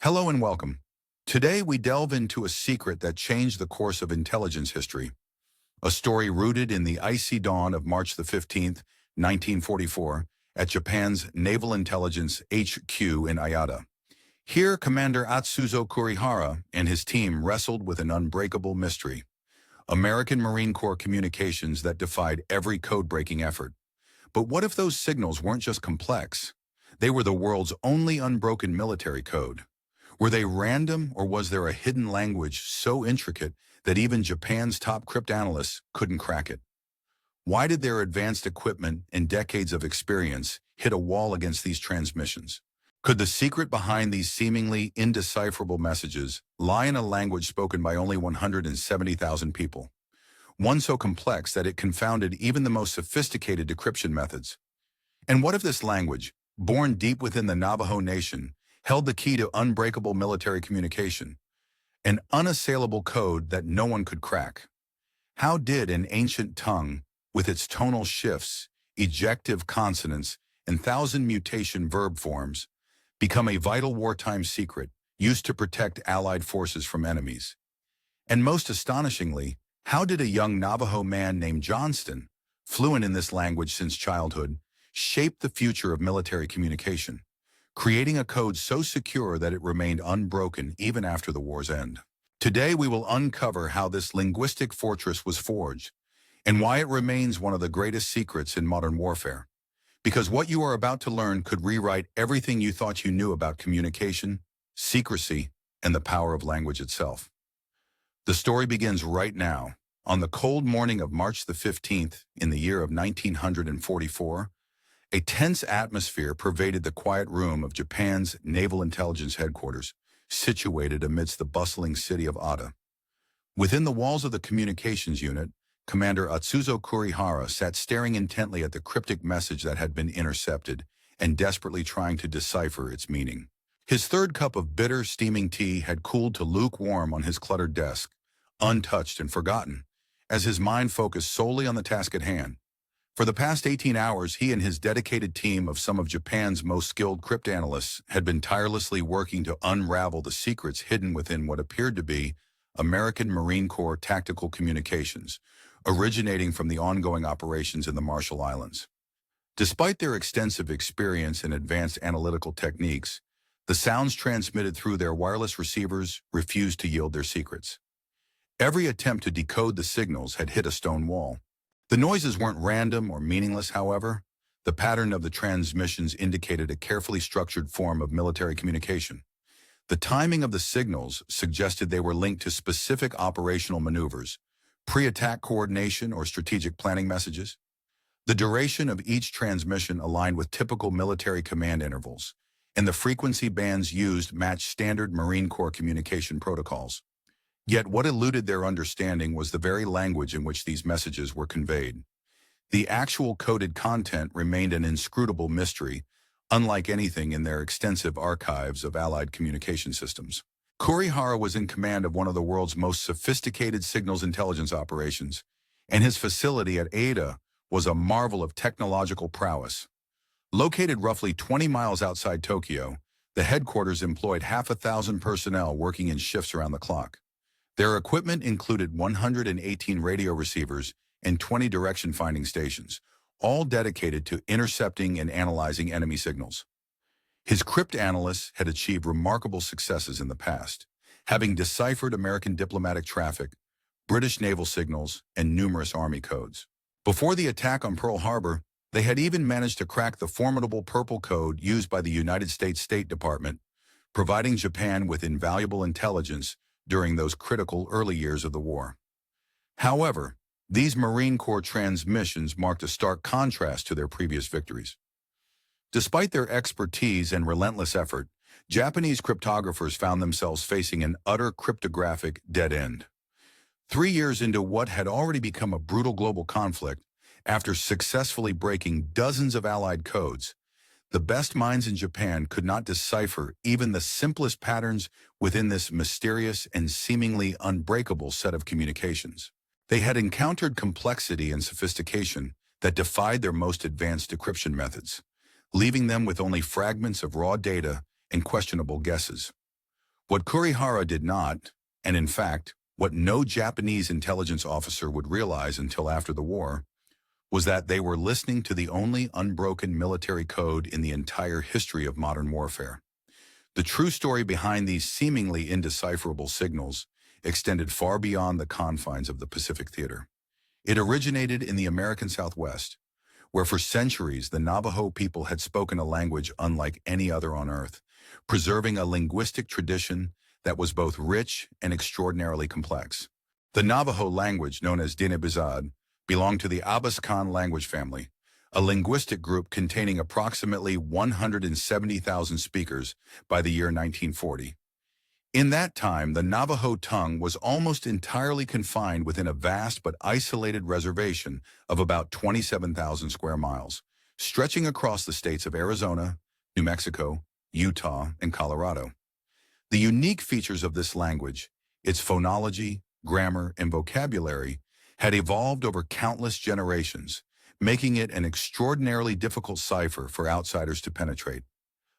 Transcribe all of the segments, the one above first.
Hello and welcome. Today we delve into a secret that changed the course of intelligence history, a story rooted in the icy dawn of March the 15th, 1944, at Japan's Naval Intelligence HQ in Ayada. Here, Commander Atsuzo Kurihara and his team wrestled with an unbreakable mystery, American Marine Corps communications that defied every code-breaking effort. But what if those signals weren't just complex? They were the world's only unbroken military code. Were they random, or was there a hidden language so intricate that even Japan's top cryptanalysts couldn't crack it? Why did their advanced equipment and decades of experience hit a wall against these transmissions? Could the secret behind these seemingly indecipherable messages lie in a language spoken by only 170,000 people? One so complex that it confounded even the most sophisticated decryption methods. And what if this language, born deep within the Navajo Nation, held the key to unbreakable military communication, an unassailable code that no one could crack? How did an ancient tongue, with its tonal shifts, ejective consonants, and thousand mutation verb forms, become a vital wartime secret used to protect Allied forces from enemies? And most astonishingly, how did a young Navajo man named Johnston, fluent in this language since childhood, shape the future of military communication, creating a code so secure that it remained unbroken even after the war's end? Today we will uncover how this linguistic fortress was forged and why it remains one of the greatest secrets in modern warfare. Because what you are about to learn could rewrite everything you thought you knew about communication, secrecy, and the power of language itself. The story begins right now. On the cold morning of March the 15th in the year of 1944, a tense atmosphere pervaded the quiet room of Japan's Naval Intelligence Headquarters, situated amidst the bustling city of Ada. Within the walls of the communications unit, Commander Atsuzo Kurihara sat staring intently at the cryptic message that had been intercepted and desperately trying to decipher its meaning. His third cup of bitter, steaming tea had cooled to lukewarm on his cluttered desk, untouched and forgotten, as his mind focused solely on the task at hand. For the past 18 hours, he and his dedicated team of some of Japan's most skilled cryptanalysts had been tirelessly working to unravel the secrets hidden within what appeared to be American Marine Corps tactical communications, originating from the ongoing operations in the Marshall Islands. Despite their extensive experience and advanced analytical techniques, the sounds transmitted through their wireless receivers refused to yield their secrets. Every attempt to decode the signals had hit a stone wall. The noises weren't random or meaningless, however. The pattern of the transmissions indicated a carefully structured form of military communication. The timing of the signals suggested they were linked to specific operational maneuvers, pre-attack coordination, or strategic planning messages. The duration of each transmission aligned with typical military command intervals, and the frequency bands used matched standard Marine Corps communication protocols. Yet what eluded their understanding was the very language in which these messages were conveyed. The actual coded content remained an inscrutable mystery, unlike anything in their extensive archives of Allied communication systems. Kurihara was in command of one of the world's most sophisticated signals intelligence operations, and his facility at Ada was a marvel of technological prowess. Located roughly 20 miles outside Tokyo, the headquarters employed 1,000 personnel working in shifts around the clock. Their equipment included 118 radio receivers and 20 direction-finding stations, all dedicated to intercepting and analyzing enemy signals. His cryptanalysts had achieved remarkable successes in the past, having deciphered American diplomatic traffic, British naval signals, and numerous Army codes. Before the attack on Pearl Harbor, they had even managed to crack the formidable Purple Code used by the United States State Department, providing Japan with invaluable intelligence during those critical early years of the war. However, these Marine Corps transmissions marked a stark contrast to their previous victories. Despite their expertise and relentless effort, Japanese cryptographers found themselves facing an utter cryptographic dead end. 3 years into what had already become a brutal global conflict, after successfully breaking dozens of Allied codes, the best minds in Japan could not decipher even the simplest patterns within this mysterious and seemingly unbreakable set of communications. They had encountered complexity and sophistication that defied their most advanced decryption methods, leaving them with only fragments of raw data and questionable guesses. What Kurihara did not, and in fact, what no Japanese intelligence officer would realize until after the war, was that they were listening to the only unbroken military code in the entire history of modern warfare. The true story behind these seemingly indecipherable signals extended far beyond the confines of the Pacific Theater. It originated in the American Southwest, where for centuries the Navajo people had spoken a language unlike any other on Earth, preserving a linguistic tradition that was both rich and extraordinarily complex. The Navajo language, known as Dinibizad, belonged to the Abaskan language family, a linguistic group containing approximately 170,000 speakers by the year 1940. In that time, the Navajo tongue was almost entirely confined within a vast but isolated reservation of about 27,000 square miles, stretching across the states of Arizona, New Mexico, Utah, and Colorado. The unique features of this language, its phonology, grammar, and vocabulary, had evolved over countless generations, making it an extraordinarily difficult cipher for outsiders to penetrate.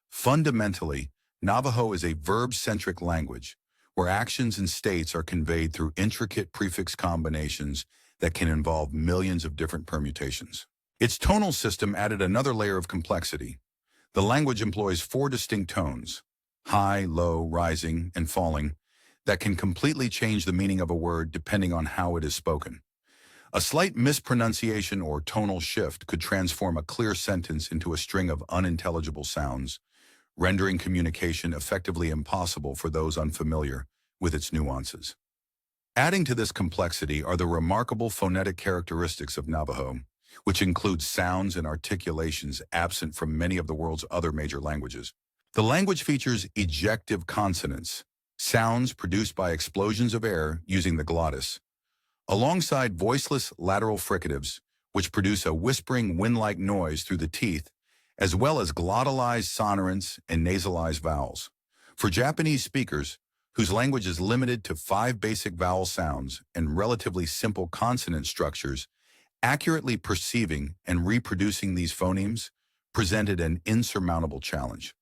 Fundamentally, Navajo is a verb-centric language, where actions and states are conveyed through intricate prefix combinations that can involve millions of different permutations. Its tonal system added another layer of complexity. The language employs 4 distinct tones, high, low, rising, and falling, that can completely change the meaning of a word depending on how it is spoken. A slight mispronunciation or tonal shift could transform a clear sentence into a string of unintelligible sounds, rendering communication effectively impossible for those unfamiliar with its nuances. Adding to this complexity are the remarkable phonetic characteristics of Navajo, which include sounds and articulations absent from many of the world's other major languages. The language features ejective consonants, sounds produced by explosions of air using the glottis, alongside voiceless lateral fricatives, which produce a whispering wind-like noise through the teeth, as well as glottalized sonorants and nasalized vowels. For Japanese speakers, whose language is limited to 5 basic vowel sounds and relatively simple consonant structures, accurately perceiving and reproducing these phonemes presented an insurmountable challenge.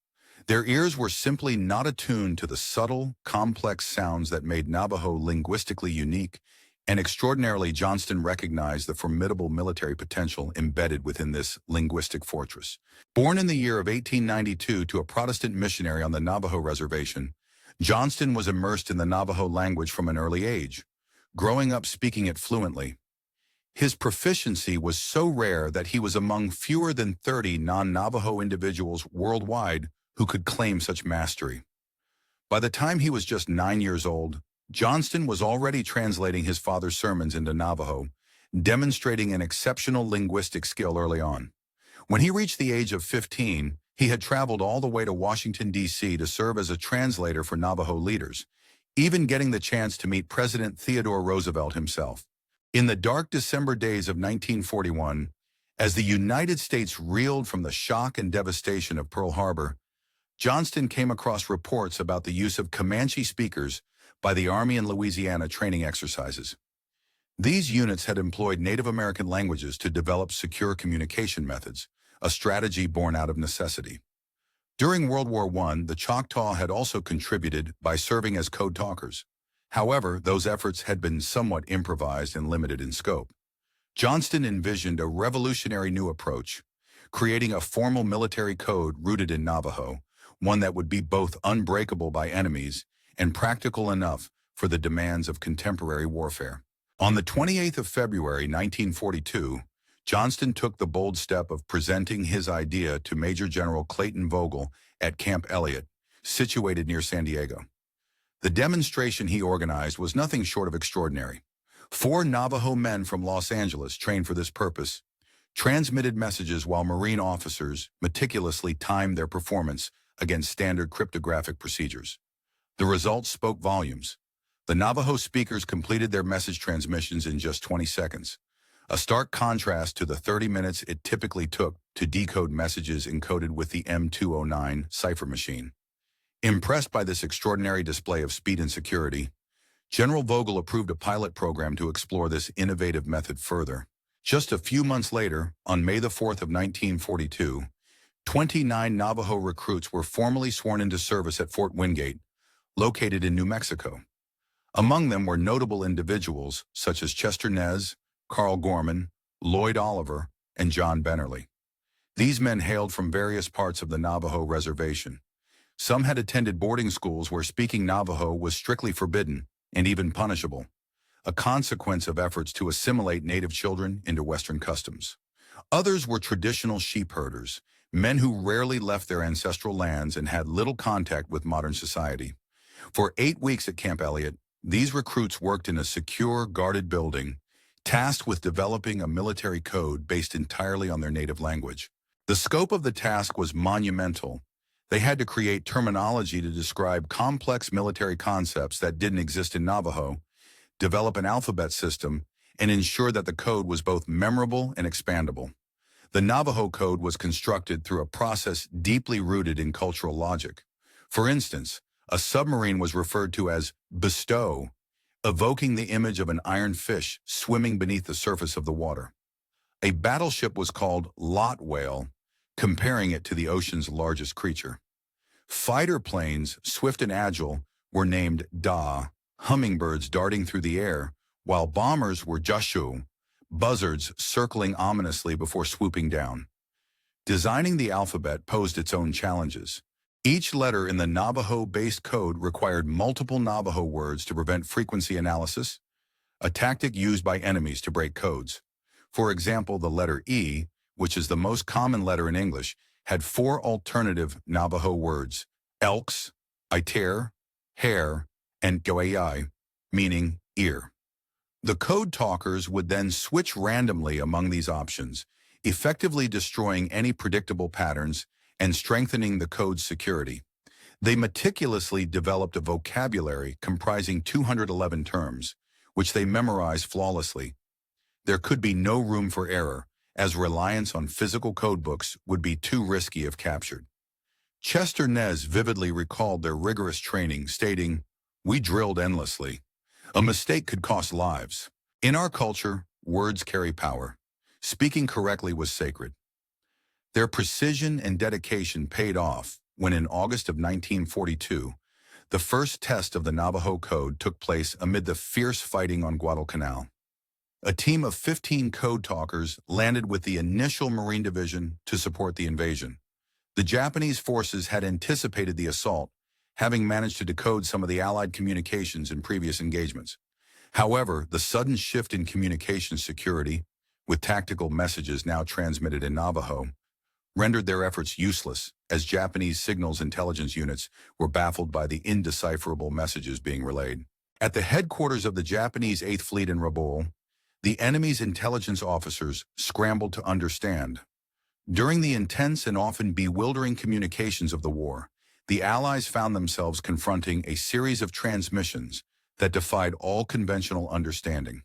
Their ears were simply not attuned to the subtle, complex sounds that made Navajo linguistically unique, and extraordinarily, Johnston recognized the formidable military potential embedded within this linguistic fortress. Born in the year of 1892 to a Protestant missionary on the Navajo reservation, Johnston was immersed in the Navajo language from an early age, growing up speaking it fluently. His proficiency was so rare that he was among fewer than 30 non-Navajo individuals worldwide who could claim such mastery. By the time he was just 9 years old, Johnston was already translating his father's sermons into Navajo, demonstrating an exceptional linguistic skill early on. When he reached the age of 15, he had traveled all the way to Washington, D.C. to serve as a translator for Navajo leaders, even getting the chance to meet President Theodore Roosevelt himself. In the dark December days of 1941, as the United States reeled from the shock and devastation of Pearl Harbor, Johnston came across reports about the use of Comanche speakers by the Army in Louisiana training exercises. These units had employed Native American languages to develop secure communication methods, a strategy born out of necessity. During World War I, the Choctaw had also contributed by serving as code talkers. However, those efforts had been somewhat improvised and limited in scope. Johnston envisioned a revolutionary new approach, creating a formal military code rooted in Navajo, one that would be both unbreakable by enemies and practical enough for the demands of contemporary warfare. On the 28th of February, 1942, Johnston took the bold step of presenting his idea to Major General Clayton Vogel at Camp Elliott, situated near San Diego. The demonstration he organized was nothing short of extraordinary. 4 Navajo men from Los Angeles, trained for this purpose, transmitted messages while Marine officers meticulously timed their performance against standard cryptographic procedures. The results spoke volumes. The Navajo speakers completed their message transmissions in just 20 seconds, a stark contrast to the 30 minutes it typically took to decode messages encoded with the M209 cipher machine. Impressed by this extraordinary display of speed and security, General Vogel approved a pilot program to explore this innovative method further. Just a few months later, on May the 4th of 1942, 29 Navajo recruits were formally sworn into service at Fort Wingate, located in New Mexico. Among them were notable individuals such as Chester Nez, Carl Gorman, Lloyd Oliver, and John Bennerly. These men hailed from various parts of the Navajo reservation. Some had attended boarding schools where speaking Navajo was strictly forbidden and even punishable, a consequence of efforts to assimilate native children into Western customs. Others were traditional sheep herders, men who rarely left their ancestral lands and had little contact with modern society. For 8 weeks at Camp Elliott, these recruits worked in a secure, guarded building, tasked with developing a military code based entirely on their native language. The scope of the task was monumental. They had to create terminology to describe complex military concepts that didn't exist in Navajo, develop an alphabet system, and ensure that the code was both memorable and expandable. The Navajo Code was constructed through a process deeply rooted in cultural logic. For instance, a submarine was referred to as bestow, evoking the image of an iron fish swimming beneath the surface of the water. A battleship was called lot whale, comparing it to the ocean's largest creature. Fighter planes, swift and agile, were named da, hummingbirds darting through the air, while bombers were jashu, buzzards circling ominously before swooping down. Designing the alphabet posed its own challenges. Each letter in the Navajo-based code required multiple Navajo words to prevent frequency analysis, a tactic used by enemies to break codes. For example, the letter E, which is the most common letter in English, had 4 alternative Navajo words: elks, iter, hair, and WWII, meaning ear. The code talkers would then switch randomly among these options, effectively destroying any predictable patterns and strengthening the code's security. They meticulously developed a vocabulary comprising 211 terms, which they memorized flawlessly. There could be no room for error, as reliance on physical codebooks would be too risky if captured. Chester Nez vividly recalled their rigorous training, stating, "We drilled endlessly. A mistake could cost lives. In our culture, words carry power. Speaking correctly was sacred." Their precision and dedication paid off when in August of 1942, the first test of the Navajo Code took place amid the fierce fighting on Guadalcanal. A team of 15 code talkers landed with the initial Marine Division to support the invasion. The Japanese forces had anticipated the assault, having managed to decode some of the Allied communications in previous engagements. However, the sudden shift in communication security, with tactical messages now transmitted in Navajo, rendered their efforts useless, as Japanese signals intelligence units were baffled by the indecipherable messages being relayed. At the headquarters of the Japanese 8th Fleet in Rabaul, the enemy's intelligence officers scrambled to understand. During the intense and often bewildering communications of the war, the Allies found themselves confronting a series of transmissions that defied all conventional understanding.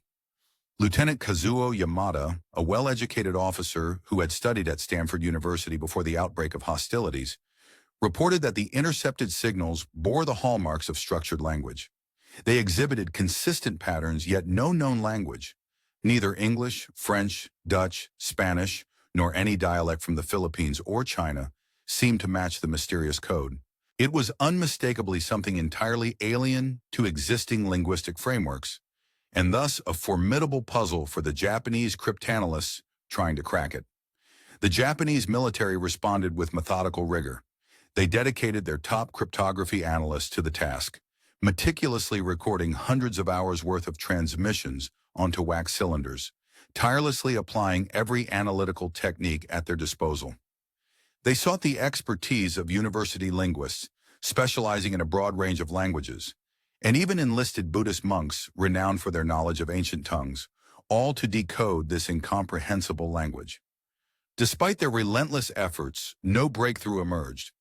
Lieutenant Kazuo Yamada, a well-educated officer who had studied at Stanford University before the outbreak of hostilities, reported that the intercepted signals bore the hallmarks of structured language. They exhibited consistent patterns, yet no known language. Neither English, French, Dutch, Spanish, nor any dialect from the Philippines or China seemed to match the mysterious code. It was unmistakably something entirely alien to existing linguistic frameworks, and thus a formidable puzzle for the Japanese cryptanalysts trying to crack it. The Japanese military responded with methodical rigor. They dedicated their top cryptography analysts to the task, meticulously recording hundreds of hours' worth of transmissions onto wax cylinders, tirelessly applying every analytical technique at their disposal. They sought the expertise of university linguists, specializing in a broad range of languages, and even enlisted Buddhist monks renowned for their knowledge of ancient tongues, all to decode this incomprehensible language. Despite their relentless efforts, no breakthrough emerged.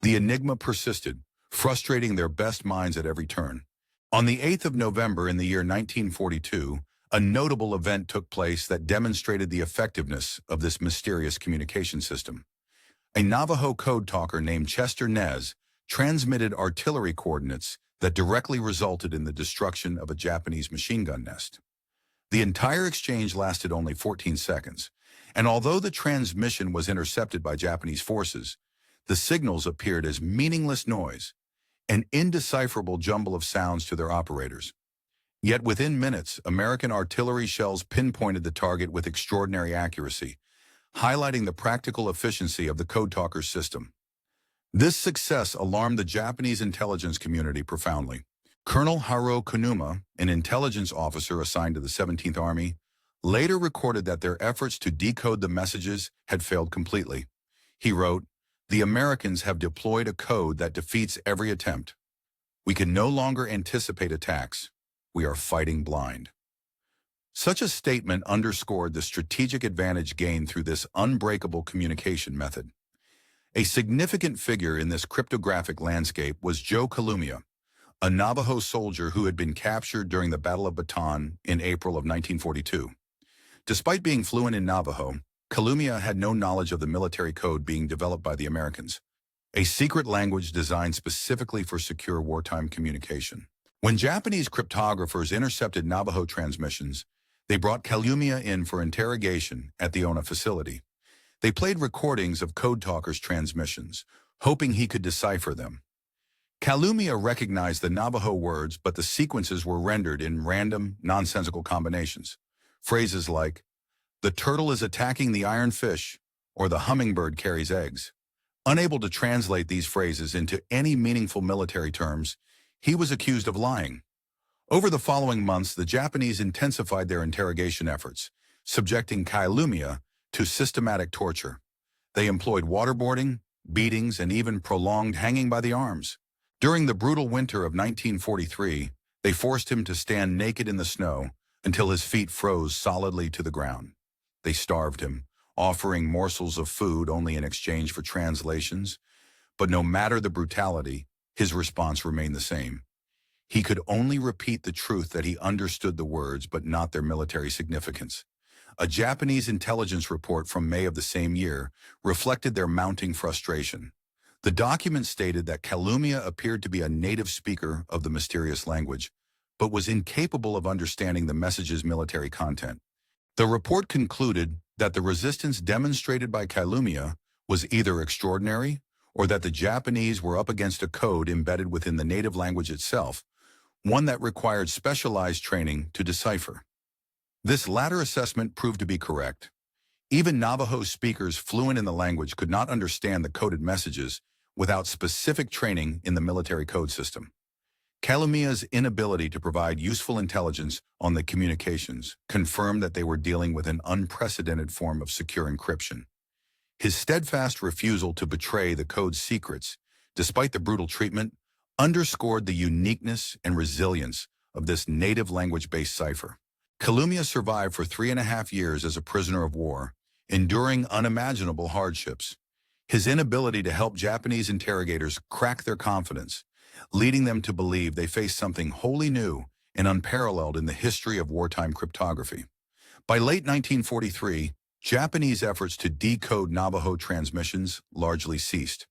The enigma persisted, frustrating their best minds at every turn. On the 8th of November in the year 1942, a notable event took place that demonstrated the effectiveness of this mysterious communication system. A Navajo code talker named Chester Nez transmitted artillery coordinates that directly resulted in the destruction of a Japanese machine gun nest. The entire exchange lasted only 14 seconds, and although the transmission was intercepted by Japanese forces, the signals appeared as meaningless noise. an indecipherable jumble of sounds to their operators. Yet within minutes, American artillery shells pinpointed the target with extraordinary accuracy, highlighting the practical efficiency of the Code Talkers system. This success alarmed the Japanese intelligence community profoundly. Colonel Haro Konuma, an intelligence officer assigned to the 17th Army, later recorded that their efforts to decode the messages had failed completely. He wrote, "The Americans have deployed a code that defeats every attempt. We can no longer anticipate attacks. We are fighting blind." Such a statement underscored the strategic advantage gained through this unbreakable communication method. A significant figure in this cryptographic landscape was Joe Kalumia, a Navajo soldier who had been captured during the Battle of Bataan in April of 1942. Despite being fluent in Navajo, Kalumia had no knowledge of the military code being developed by the Americans, a secret language designed specifically for secure wartime communication. When Japanese cryptographers intercepted Navajo transmissions, they brought Kalumia in for interrogation at the Ona facility. They played recordings of Code Talkers' transmissions, hoping he could decipher them. Kalumia recognized the Navajo words, but the sequences were rendered in random, nonsensical combinations. Phrases like, "The turtle is attacking the iron fish," or "The hummingbird carries eggs." Unable to translate these phrases into any meaningful military terms, he was accused of lying. Over the following months, the Japanese intensified their interrogation efforts, subjecting Kalumia to systematic torture. They employed waterboarding, beatings, and even prolonged hanging by the arms. During the brutal winter of 1943, they forced him to stand naked in the snow until his feet froze solidly to the ground. They starved him, offering morsels of food only in exchange for translations. But no matter the brutality, his response remained the same. He could only repeat the truth that he understood the words but not their military significance. A Japanese intelligence report from May of the same year reflected their mounting frustration. The document stated that Kalumia appeared to be a native speaker of the mysterious language, but was incapable of understanding the message's military content. The report concluded that the resistance demonstrated by Kalumia was either extraordinary or that the Japanese were up against a code embedded within the native language itself, one that required specialized training to decipher. This latter assessment proved to be correct. Even Navajo speakers fluent in the language could not understand the coded messages without specific training in the military code system. Kalumia's inability to provide useful intelligence on the communications confirmed that they were dealing with an unprecedented form of secure encryption. His steadfast refusal to betray the code's secrets, despite the brutal treatment, underscored the uniqueness and resilience of this native language-based cipher. Kalumia survived for 3.5 years as a prisoner of war, enduring unimaginable hardships. His inability to help Japanese interrogators crack their confidence, leading them to believe they faced something wholly new and unparalleled in the history of wartime cryptography. By late 1943, Japanese efforts to decode Navajo transmissions largely ceased.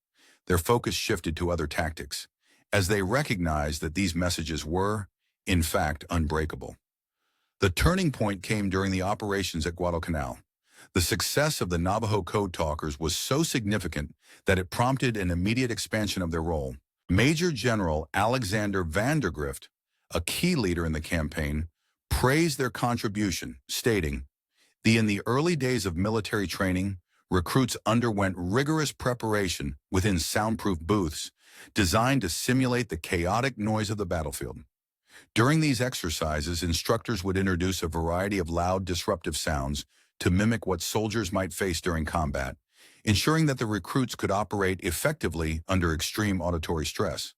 Their focus shifted to other tactics, as they recognized that these messages were, in fact, unbreakable. The turning point came during the operations at Guadalcanal. The success of the Navajo Code Talkers was so significant that it prompted an immediate expansion of their role. Major General Alexander Vandergrift, a key leader in the campaign, praised their contribution, stating, In the early days of military training, recruits underwent rigorous preparation within soundproof booths designed to simulate the chaotic noise of the battlefield. During these exercises, instructors would introduce a variety of loud, disruptive sounds to mimic what soldiers might face during combat, ensuring that the recruits could operate effectively under extreme auditory stress.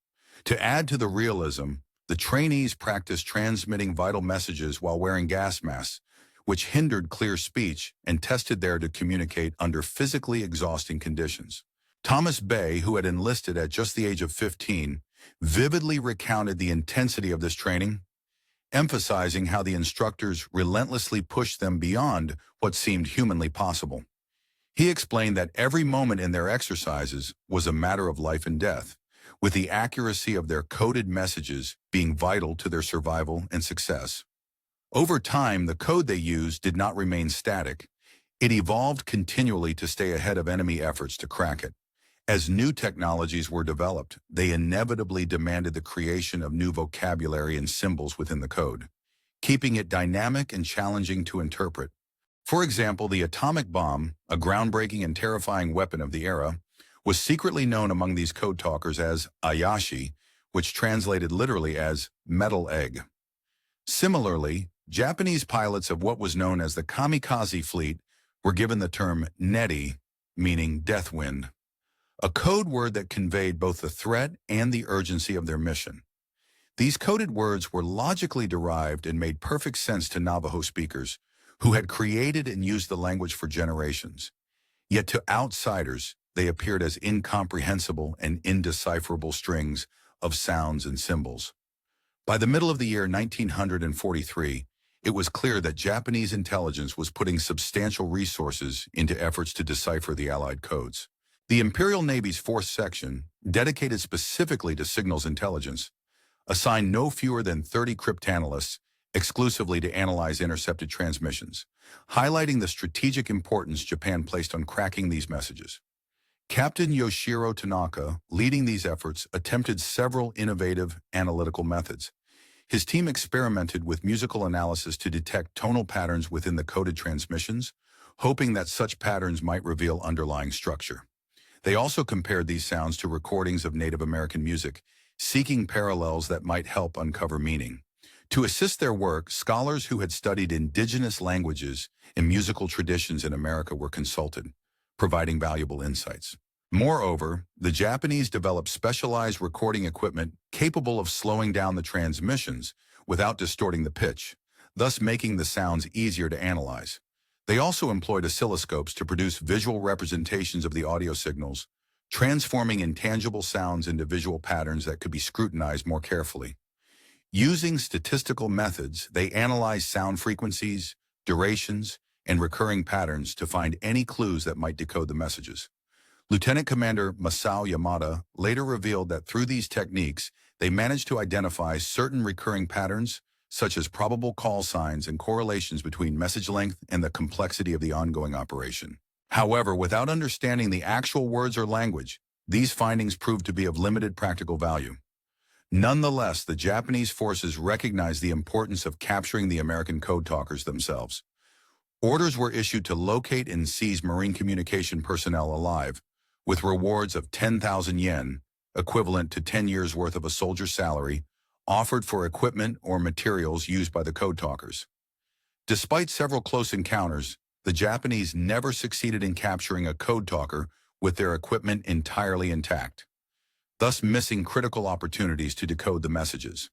To add to the realism, the trainees practiced transmitting vital messages while wearing gas masks, which hindered clear speech and tested there to communicate under physically exhausting conditions. Thomas Bay, who had enlisted at just the age of 15, vividly recounted the intensity of this training, emphasizing how the instructors relentlessly pushed them beyond what seemed humanly possible. He explained that every moment in their exercises was a matter of life and death, with the accuracy of their coded messages being vital to their survival and success. Over time, the code they used did not remain static. It evolved continually to stay ahead of enemy efforts to crack it. As new technologies were developed, they inevitably demanded the creation of new vocabulary and symbols within the code, keeping it dynamic and challenging to interpret. For example, the atomic bomb, a groundbreaking and terrifying weapon of the era, was secretly known among these code talkers as Ayashi, which translated literally as metal egg. Similarly, Japanese pilots of what was known as the kamikaze fleet were given the term neti, meaning death wind, a code word that conveyed both the threat and the urgency of their mission. These coded words were logically derived and made perfect sense to Navajo speakers, who had created and used the language for generations. Yet to outsiders, they appeared as incomprehensible and indecipherable strings of sounds and symbols. By the middle of the year 1943, it was clear that Japanese intelligence was putting substantial resources into efforts to decipher the Allied codes. The Imperial Navy's 4th Section, dedicated specifically to signals intelligence, assigned no fewer than 30 cryptanalysts exclusively to analyze intercepted transmissions, highlighting the strategic importance Japan placed on cracking these messages. Captain Yoshiro Tanaka, leading these efforts, attempted several innovative analytical methods. His team experimented with musical analysis to detect tonal patterns within the coded transmissions, hoping that such patterns might reveal underlying structure. They also compared these sounds to recordings of Native American music, seeking parallels that might help uncover meaning. To assist their work, scholars who had studied indigenous languages and musical traditions in America were consulted, providing valuable insights. Moreover, the Japanese developed specialized recording equipment capable of slowing down the transmissions without distorting the pitch, thus making the sounds easier to analyze. They also employed oscilloscopes to produce visual representations of the audio signals, transforming intangible sounds into visual patterns that could be scrutinized more carefully. Using statistical methods, they analyzed sound frequencies, durations, and recurring patterns to find any clues that might decode the messages. Lieutenant Commander Masao Yamada later revealed that through these techniques, they managed to identify certain recurring patterns, such as probable call signs and correlations between message length and the complexity of the ongoing operation. However, without understanding the actual words or language, these findings proved to be of limited practical value. Nonetheless, the Japanese forces recognized the importance of capturing the American code talkers themselves. Orders were issued to locate and seize Marine communication personnel alive, with rewards of 10,000 yen, equivalent to 10 years' worth of a soldier's salary, offered for equipment or materials used by the code talkers. Despite several close encounters, the Japanese never succeeded in capturing a code talker with their equipment entirely intact, thus missing critical opportunities to decode the messages.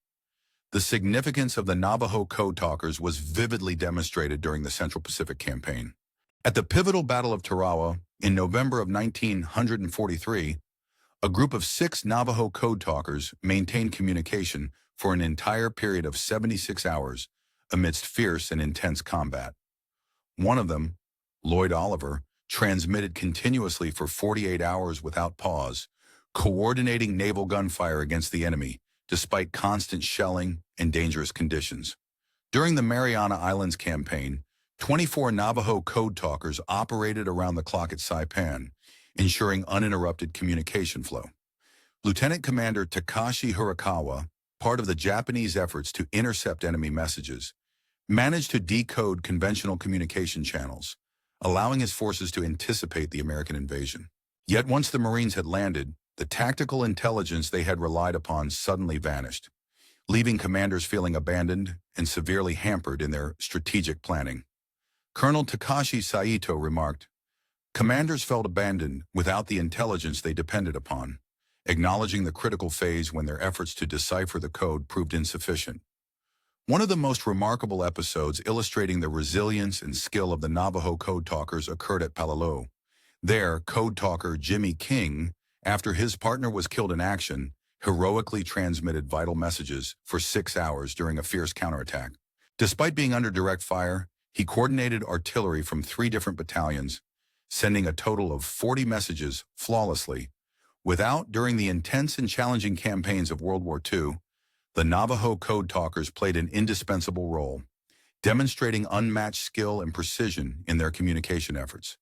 The significance of the Navajo Code Talkers was vividly demonstrated during the Central Pacific Campaign. At the pivotal Battle of Tarawa in November of 1943, a group of 6 Navajo Code Talkers maintained communication for an entire period of 76 hours amidst fierce and intense combat. One of them, Lloyd Oliver, transmitted continuously for 48 hours without pause, coordinating naval gunfire against the enemy, despite constant shelling and dangerous conditions. During the Mariana Islands campaign, 24 Navajo Code Talkers operated around the clock at Saipan, ensuring uninterrupted communication flow. Lieutenant Commander Takashi Hirakawa, part of the Japanese efforts to intercept enemy messages, managed to decode conventional communication channels, allowing his forces to anticipate the American invasion. Yet once the Marines had landed, the tactical intelligence they had relied upon suddenly vanished, leaving commanders feeling abandoned and severely hampered in their strategic planning. Colonel Takashi Saito remarked, "Commanders felt abandoned without the intelligence they depended upon, acknowledging the critical phase when their efforts to decipher the code proved insufficient." One of the most remarkable episodes illustrating the resilience and skill of the Navajo Code Talkers occurred at Palalo. There, Code Talker Jimmy King, after his partner was killed in action, heroically transmitted vital messages for 6 hours during a fierce counterattack. Despite being under direct fire, he coordinated artillery from 3 different battalions, sending a total of 40 messages flawlessly. During the intense and challenging campaigns of World War II, the Navajo Code Talkers played an indispensable role, demonstrating unmatched skill and precision in their communication efforts.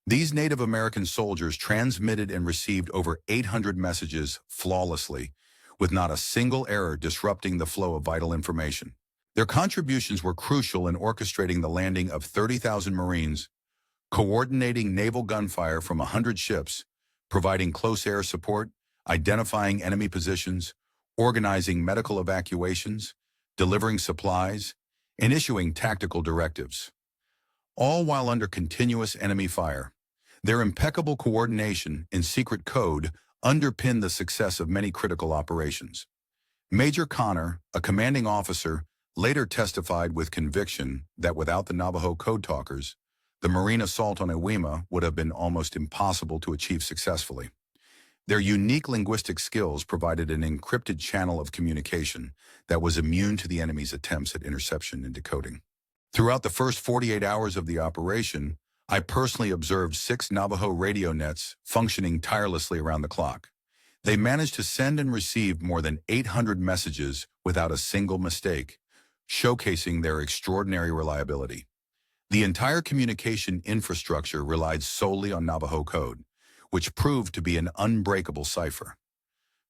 These Native American soldiers transmitted and received over 800 messages flawlessly, with not a single error disrupting the flow of vital information. Their contributions were crucial in orchestrating the landing of 30,000 Marines, coordinating naval gunfire from 100 ships, providing close air support, identifying enemy positions, organizing medical evacuations, delivering supplies, and issuing tactical directives, all while under continuous enemy fire. Their impeccable coordination and secret code underpinned the success of many critical operations. Major Connor, a commanding officer, later testified with conviction that without the Navajo Code Talkers, the Marine assault on Iwima would have been almost impossible to achieve successfully. Their unique linguistic skills provided an encrypted channel of communication that was immune to the enemy's attempts at interception and decoding. Throughout the first 48 hours of the operation, I personally observed 6 Navajo radio nets functioning tirelessly around the clock. They managed to send and receive more than 800 messages without a single mistake, showcasing their extraordinary reliability. The entire communication infrastructure relied solely on Navajo code, which proved to be an unbreakable cipher.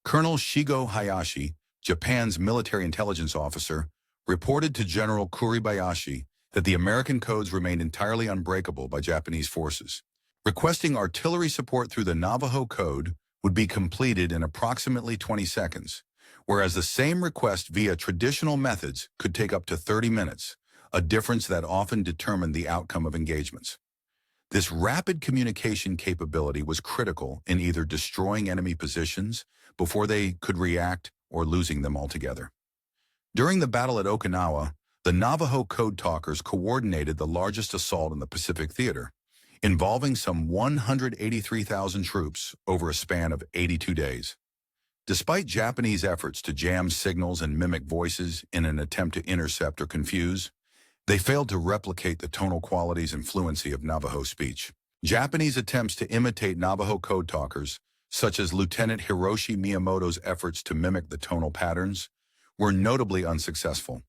Colonel Shigo Hayashi, Japan's military intelligence officer, reported to General Kuribayashi that the American codes remained entirely unbreakable by Japanese forces. Requesting artillery support through the Navajo code would be completed in approximately 20 seconds, whereas the same request via traditional methods could take up to 30 minutes, a difference that often determined the outcome of engagements. This rapid communication capability was critical in either destroying enemy positions before they could react or losing them altogether. During the battle at Okinawa, the Navajo Code Talkers coordinated the largest assault in the Pacific Theater, involving some 183,000 troops over a span of 82 days. Despite Japanese efforts to jam signals and mimic voices in an attempt to intercept or confuse, they failed to replicate the tonal qualities and fluency of Navajo speech. Japanese attempts to imitate Navajo Code Talkers, such as Lieutenant Hiroshi Miyamoto's efforts to mimic the tonal patterns, were notably unsuccessful.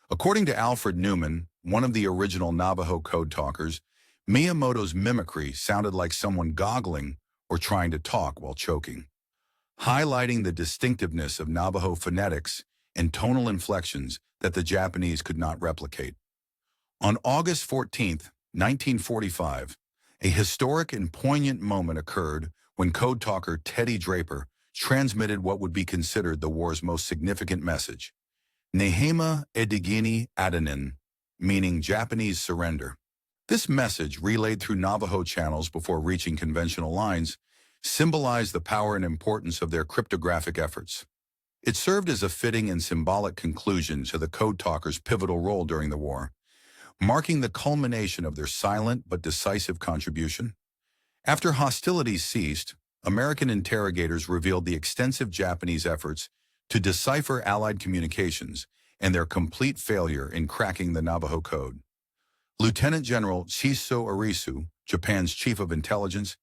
According to Alfred Newman, one of the original Navajo Code Talkers, Miyamoto's mimicry sounded like someone goggling or trying to talk while choking, highlighting the distinctiveness of Navajo phonetics and tonal inflections that the Japanese could not replicate. On August 14, 1945, a historic and poignant moment occurred when Code Talker Teddy Draper transmitted what would be considered the war's most significant message, Nehema Edigini Adanin, meaning Japanese surrender. This message, relayed through Navajo channels before reaching conventional lines, symbolized the power and importance of their cryptographic efforts. It served as a fitting and symbolic conclusion to the Code Talkers' pivotal role during the war, marking the culmination of their silent but decisive contribution. After hostilities ceased, American interrogators revealed the extensive Japanese efforts to decipher Allied communications and their complete failure in cracking the Navajo Code. Lieutenant General Shiso Arisu, Japan's chief of intelligence,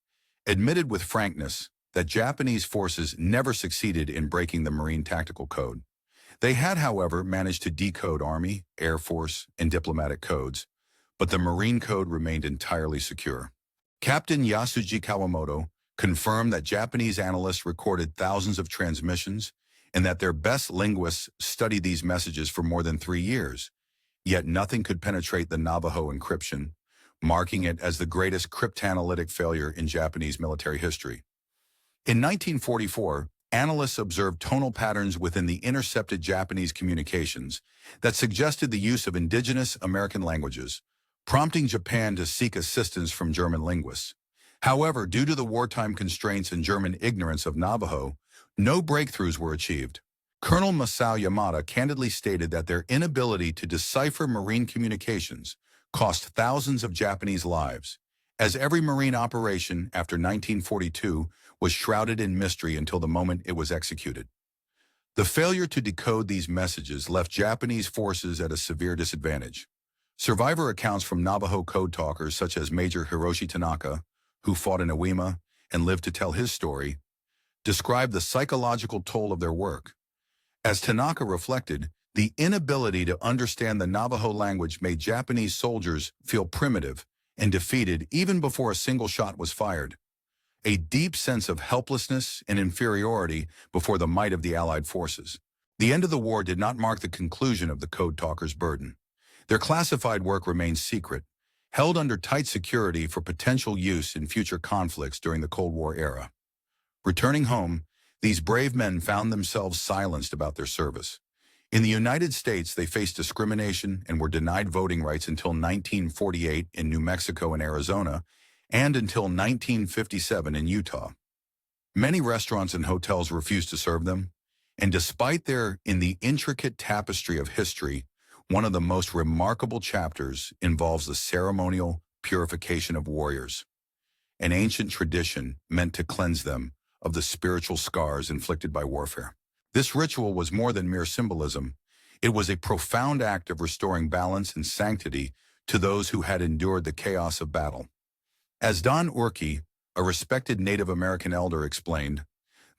admitted with frankness that Japanese forces never succeeded in breaking the Marine Tactical Code. They had, however, managed to decode Army, Air Force, and diplomatic codes, but the Marine Code remained entirely secure. Captain Yasuji Kawamoto confirmed that Japanese analysts recorded thousands of transmissions and that their best linguists studied these messages for more than 3 years, yet nothing could penetrate the Navajo encryption, marking it as the greatest cryptanalytic failure in Japanese military history. In 1944, analysts observed tonal patterns within the intercepted Japanese communications that suggested the use of indigenous American languages, prompting Japan to seek assistance from German linguists. However, due to the wartime constraints and German ignorance of Navajo, no breakthroughs were achieved. Colonel Masao Yamada candidly stated that their inability to decipher Marine communications cost thousands of Japanese lives, as every Marine operation after 1942 was shrouded in mystery until the moment it was executed. The failure to decode these messages left Japanese forces at a severe disadvantage. Survivor accounts from Navajo Code Talkers such as Major Hiroshi Tanaka, who fought in Iwima and lived to tell his story, describe the psychological toll of their work. As Tanaka reflected, the inability to understand the Navajo language made Japanese soldiers feel primitive and defeated even before a single shot was fired. A deep sense of helplessness and inferiority before the might of the Allied forces. The end of the war did not mark the conclusion of the Code Talkers' burden. Their classified work remains secret, held under tight security for potential use in future conflicts during the Cold War era. Returning home, these brave men found themselves silenced about their service. In the United States, they faced discrimination and were denied voting rights until 1948 in New Mexico and Arizona, and until 1957 in Utah. Many restaurants and hotels refused to serve them, and despite their in the intricate tapestry of history, one of the most remarkable chapters involves the ceremonial purification of warriors, an ancient tradition meant to cleanse them of the spiritual scars inflicted by warfare. This ritual was more than mere symbolism. It was a profound act of restoring balance and sanctity to those who had endured the chaos of battle. As Don Urke, a respected Native American elder, explained,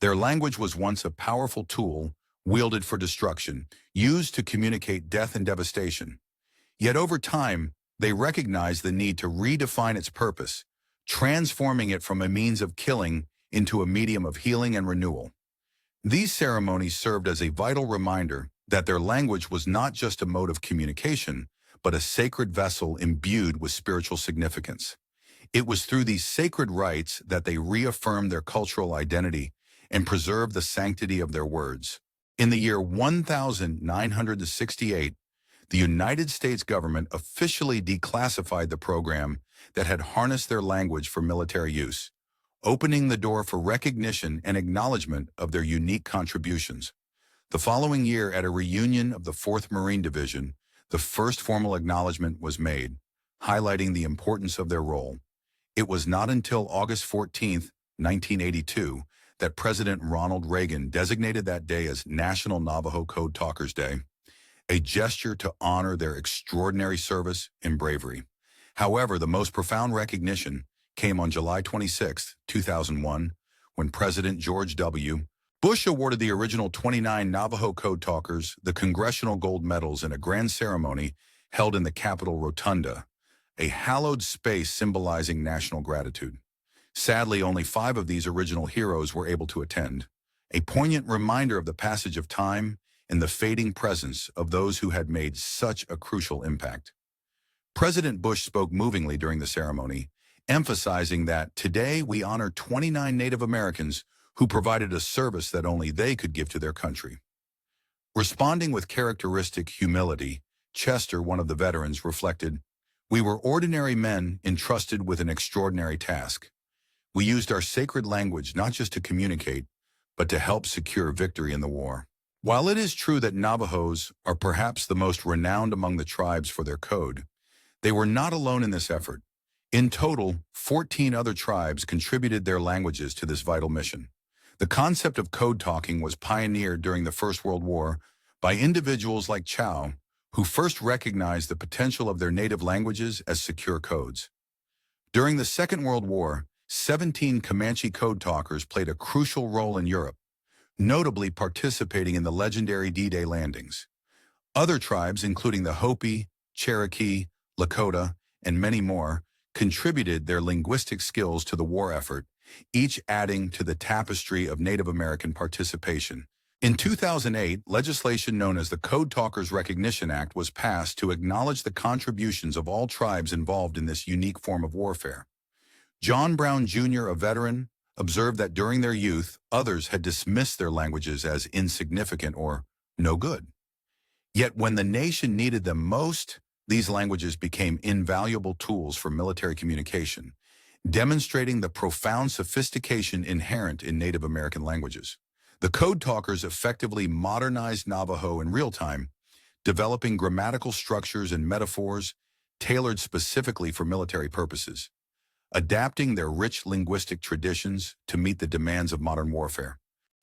their language was once a powerful tool wielded for destruction, used to communicate death and devastation. Yet over time, they recognized the need to redefine its purpose, transforming it from a means of killing into a medium of healing and renewal. These ceremonies served as a vital reminder that their language was not just a mode of communication, but a sacred vessel imbued with spiritual significance. It was through these sacred rites that they reaffirmed their cultural identity and preserved the sanctity of their words. In the year 1968, the United States government officially declassified the program that had harnessed their language for military use, opening the door for recognition and acknowledgement of their unique contributions. The following year, at a reunion of the 4th Marine Division, the first formal acknowledgement was made, highlighting the importance of their role. It was not until August 14, 1982, that President Ronald Reagan designated that day as National Navajo Code Talkers Day, a gesture to honor their extraordinary service and bravery. However, the most profound recognition came on July 26, 2001, when President George W. Bush awarded the original 29 Navajo Code Talkers the Congressional Gold Medals in a grand ceremony held in the Capitol Rotunda, a hallowed space symbolizing national gratitude. Sadly, only 5 of these original heroes were able to attend, a poignant reminder of the passage of time and the fading presence of those who had made such a crucial impact. President Bush spoke movingly during the ceremony, emphasizing that today we honor 29 Native Americans who provided a service that only they could give to their country. Responding with characteristic humility, Chester, one of the veterans, reflected, "We were ordinary men entrusted with an extraordinary task. We used our sacred language not just to communicate, but to help secure victory in the war." While it is true that Navajos are perhaps the most renowned among the tribes for their code, they were not alone in this effort. In total, 14 other tribes contributed their languages to this vital mission. The concept of code talking was pioneered during the First World War by individuals like Chow, who first recognized the potential of their native languages as secure codes. During the Second World War, 17 Comanche code talkers played a crucial role in Europe, notably participating in the legendary D-Day landings. Other tribes, including the Hopi, Cherokee, Lakota, and many more, contributed their linguistic skills to the war effort, each adding to the tapestry of Native American participation. In 2008, legislation known as the Code Talkers Recognition Act was passed to acknowledge the contributions of all tribes involved in this unique form of warfare. John Brown Jr., a veteran, observed that during their youth, others had dismissed their languages as insignificant or no good. Yet when the nation needed them most, these languages became invaluable tools for military communication, demonstrating the profound sophistication inherent in Native American languages. The Code Talkers effectively modernized Navajo in real time, developing grammatical structures and metaphors tailored specifically for military purposes, adapting their rich linguistic traditions to meet the demands of modern warfare.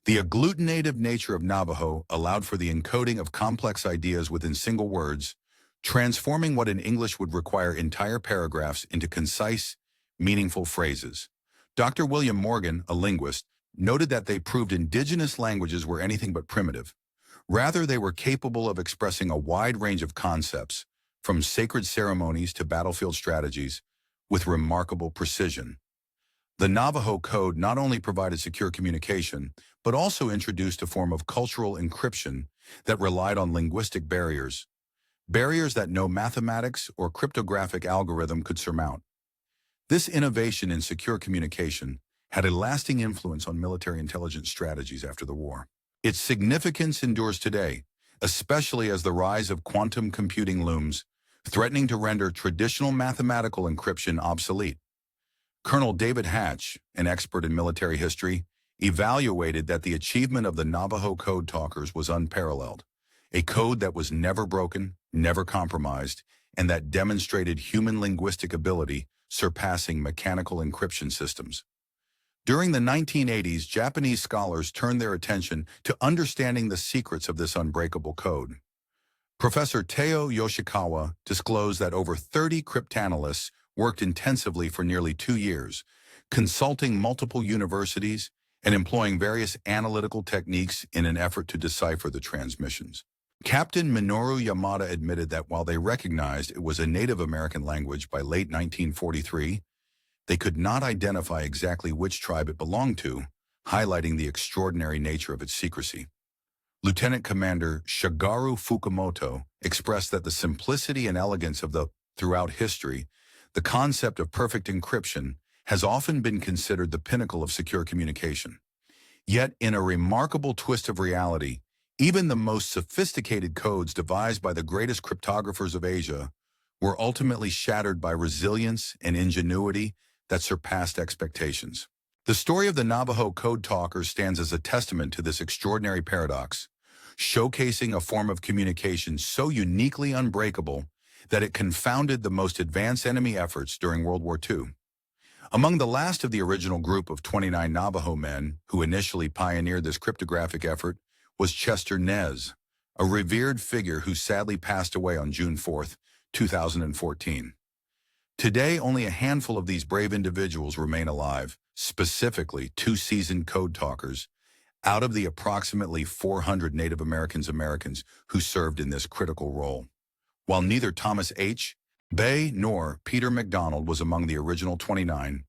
The agglutinative nature of Navajo allowed for the encoding of complex ideas within single words, transforming what in English would require entire paragraphs into concise, meaningful phrases. Dr. William Morgan, a linguist, noted that they proved indigenous languages were anything but primitive. Rather, they were capable of expressing a wide range of concepts, from sacred ceremonies to battlefield strategies, with remarkable precision. The Navajo Code not only provided secure communication, but also introduced a form of cultural encryption that relied on linguistic barriers that no mathematics or cryptographic algorithm could surmount. This innovation in secure communication had a lasting influence on military intelligence strategies after the war. Its significance endures today, especially as the rise of quantum computing looms, threatening to render traditional mathematical encryption obsolete. Colonel David Hatch, an expert in military history, evaluated that the achievement of the Navajo Code Talkers was unparalleled, a code that was never broken, never compromised, and that demonstrated human linguistic ability surpassing mechanical encryption systems. During the 1980s, Japanese scholars turned their attention to understanding the secrets of this unbreakable code. Professor Teo Yoshikawa disclosed that over 30 cryptanalysts worked intensively for nearly 2 years, consulting multiple universities and employing various analytical techniques in an effort to decipher the transmissions. Captain Minoru Yamada admitted that while they recognized it was a Native American language by late 1943, they could not identify exactly which tribe it belonged to, highlighting the extraordinary nature of its secrecy. Lieutenant Commander Shigeru Fukumoto expressed that the simplicity and elegance of throughout history, the concept of perfect encryption has often been considered the pinnacle of secure communication. Yet, in a remarkable twist of reality, even the most sophisticated codes devised by the greatest cryptographers of Asia were ultimately shattered by resilience and ingenuity that surpassed expectations. The story of the Navajo Code Talkers stands as a testament to this extraordinary paradox, showcasing a form of communication so uniquely unbreakable that it confounded the most advanced enemy efforts during World War II. Among the last of the original group of 29 Navajo men who initially pioneered this cryptographic effort was Chester Nez, a revered figure who sadly passed away on June 4, 2014. Today, only a handful of these brave individuals remain alive, specifically 2 seasoned code talkers, out of the approximately 400 Native Americans who served in this critical role. While neither Thomas H. Bay nor Peter McDonald was among the original 29,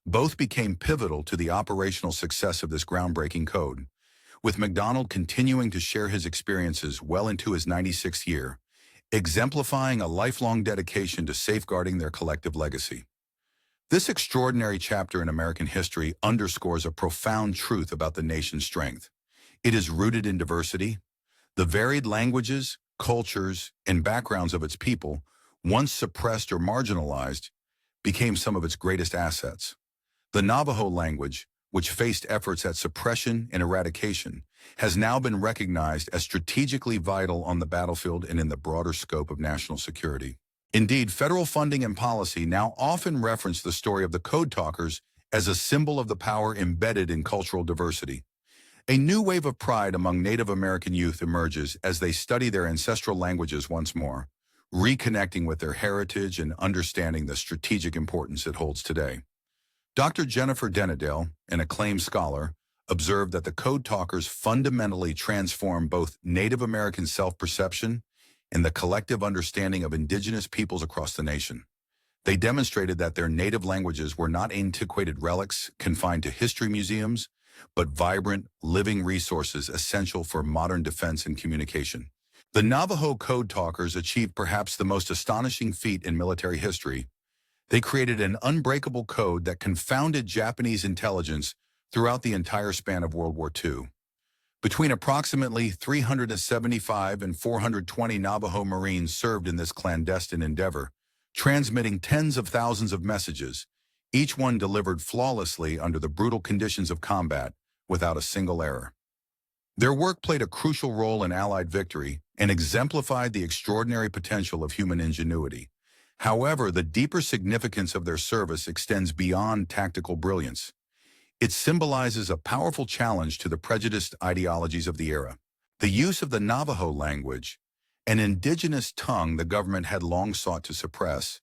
both became pivotal to the operational success of this groundbreaking code, with McDonald continuing to share his experiences well into his 96th year, exemplifying a lifelong dedication to safeguarding their collective legacy. This extraordinary chapter in American history underscores a profound truth about the nation's strength. It is rooted in diversity. The varied languages, cultures, and backgrounds of its people, once suppressed or marginalized, became some of its greatest assets. The Navajo language, which faced efforts at suppression and eradication, has now been recognized as strategically vital on the battlefield and in the broader scope of national security. Indeed, federal funding and policy now often reference the story of the Code Talkers as a symbol of the power embedded in cultural diversity. A new wave of pride among Native American youth emerges as they study their ancestral languages once more, reconnecting with their heritage and understanding the strategic importance it holds today. Dr. Jennifer Denadale, an acclaimed scholar, observed that the Code Talkers fundamentally transformed both Native American self-perception and the collective understanding of indigenous peoples across the nation. They demonstrated that their native languages were not antiquated relics confined to history museums, but vibrant, living resources essential for modern defense and communication. The Navajo Code Talkers achieved perhaps the most astonishing feat in military history. They created an unbreakable code that confounded Japanese intelligence throughout the entire span of World War II. Between approximately 375 and 420 Navajo Marines served in this clandestine endeavor, transmitting tens of thousands of messages, each one delivered flawlessly under the brutal conditions of combat without a single error. Their work played a crucial role in Allied victory and exemplified the extraordinary potential of human ingenuity. However, the deeper significance of their service extends beyond tactical brilliance. It symbolizes a powerful challenge to the prejudiced ideologies of the era. The use of the Navajo language, an indigenous tongue the government had long sought to suppress,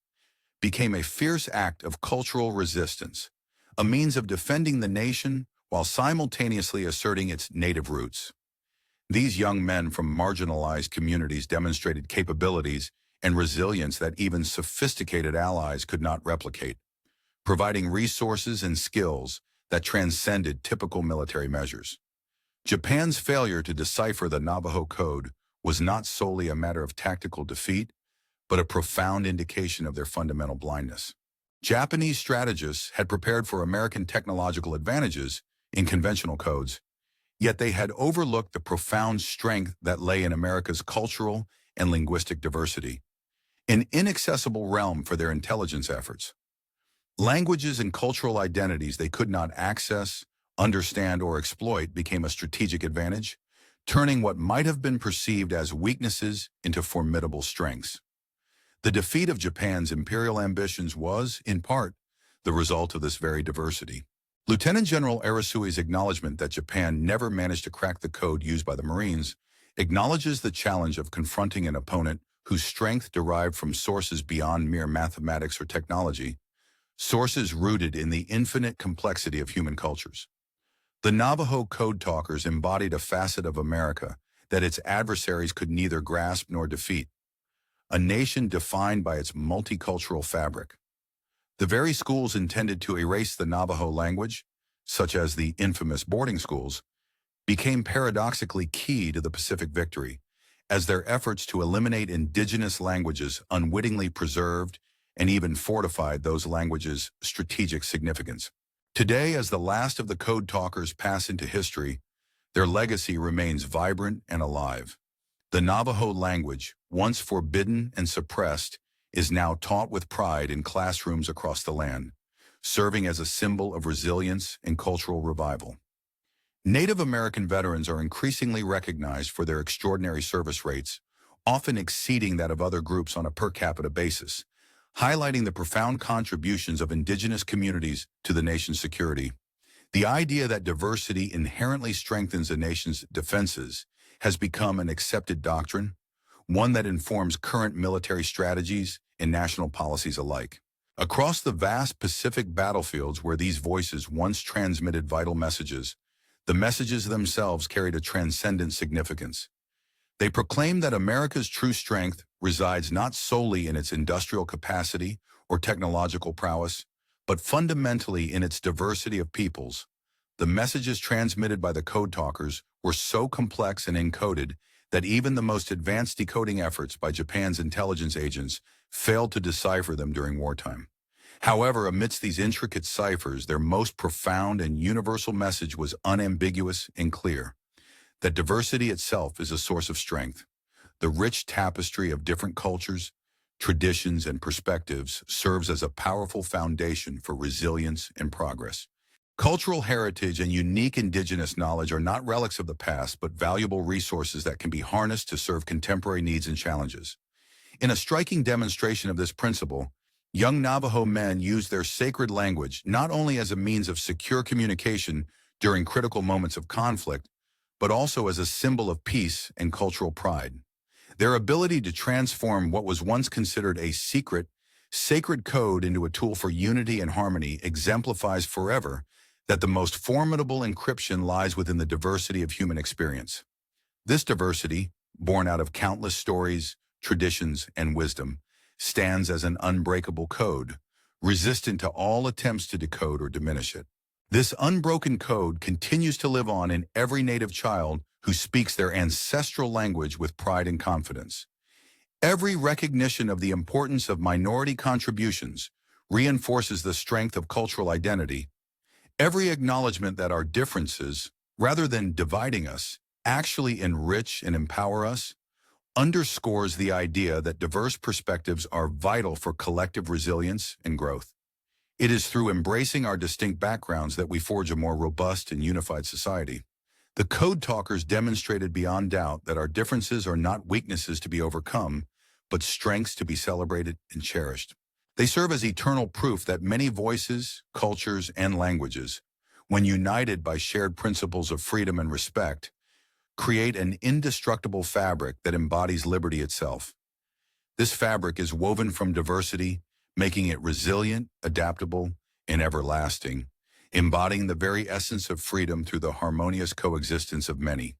became a fierce act of cultural resistance, a means of defending the nation while simultaneously asserting its native roots. These young men from marginalized communities demonstrated capabilities and resilience that even sophisticated allies could not replicate. providing resources and skills that transcended typical military measures. Japan's failure to decipher the Navajo Code was not solely a matter of tactical defeat, but a profound indication of their fundamental blindness. Japanese strategists had prepared for American technological advantages in conventional codes, yet they had overlooked the profound strength that lay in America's cultural and linguistic diversity, an inaccessible realm for their intelligence efforts. Languages and cultural identities they could not access, understand, or exploit became a strategic advantage, turning what might have been perceived as weaknesses into formidable strengths. The defeat of Japan's imperial ambitions was, in part, the result of this very diversity. Lieutenant General Arisui's acknowledgement that Japan never managed to crack the code used by the Marines acknowledges the challenge of confronting an opponent whose strength derived from sources beyond mere mathematics or technology, sources rooted in the infinite complexity of human cultures. The Navajo Code Talkers embodied a facet of America that its adversaries could neither grasp nor defeat, a nation defined by its multicultural fabric. The very schools intended to erase the Navajo language, such as the infamous boarding schools, became paradoxically key to the Pacific victory, as their efforts to eliminate indigenous languages unwittingly preserved and even fortified those languages' strategic significance. Today, as the last of the Code Talkers pass into history, their legacy remains vibrant and alive. The Navajo language, once forbidden and suppressed, is now taught with pride in classrooms across the land, serving as a symbol of resilience and cultural revival. Native American veterans are increasingly recognized for their extraordinary service rates, often exceeding that of other groups on a per capita basis, highlighting the profound contributions of indigenous communities to the nation's security. The idea that diversity inherently strengthens a nation's defenses has become an accepted doctrine, one that informs current military strategies and national policies alike. Across the vast Pacific battlefields where these voices once transmitted vital messages, the messages themselves carried a transcendent significance. They proclaimed that America's true strength resides not solely in its industrial capacity or technological prowess, but fundamentally in its diversity of peoples. The messages transmitted by the Code Talkers were so complex and encoded that even the most advanced decoding efforts by Japan's intelligence agents failed to decipher them during wartime. However, amidst these intricate ciphers, their most profound and universal message was unambiguous and clear: that diversity itself is a source of strength. The rich tapestry of different cultures, traditions, and perspectives serves as a powerful foundation for resilience and progress. Cultural heritage and unique indigenous knowledge are not relics of the past, but valuable resources that can be harnessed to serve contemporary needs and challenges. In a striking demonstration of this principle, young Navajo men used their sacred language not only as a means of secure communication during critical moments of conflict, but also as a symbol of peace and cultural pride. Their ability to transform what was once considered a secret, sacred code into a tool for unity and harmony exemplifies forever that the most formidable encryption lies within the diversity of human experience. This diversity, born out of countless stories, traditions, and wisdom, stands as an unbreakable code, resistant to all attempts to decode or diminish it. This unbroken code continues to live on in every Native child who speaks their ancestral language with pride and confidence. Every recognition of the importance of minority contributions reinforces the strength of cultural identity. Every acknowledgement that our differences, rather than dividing us, actually enrich and empower us, underscores the idea that diverse perspectives are vital for collective resilience and growth. It is through embracing our distinct backgrounds that we forge a more robust and unified society. The Code Talkers demonstrated beyond doubt that our differences are not weaknesses to be overcome, but strengths to be celebrated and cherished. They serve as eternal proof that many voices, cultures, and languages, when united by shared principles of freedom and respect, create an indestructible fabric that embodies liberty itself. This fabric is woven from diversity, making it resilient, adaptable, and everlasting, embodying the very essence of freedom through the harmonious coexistence of many.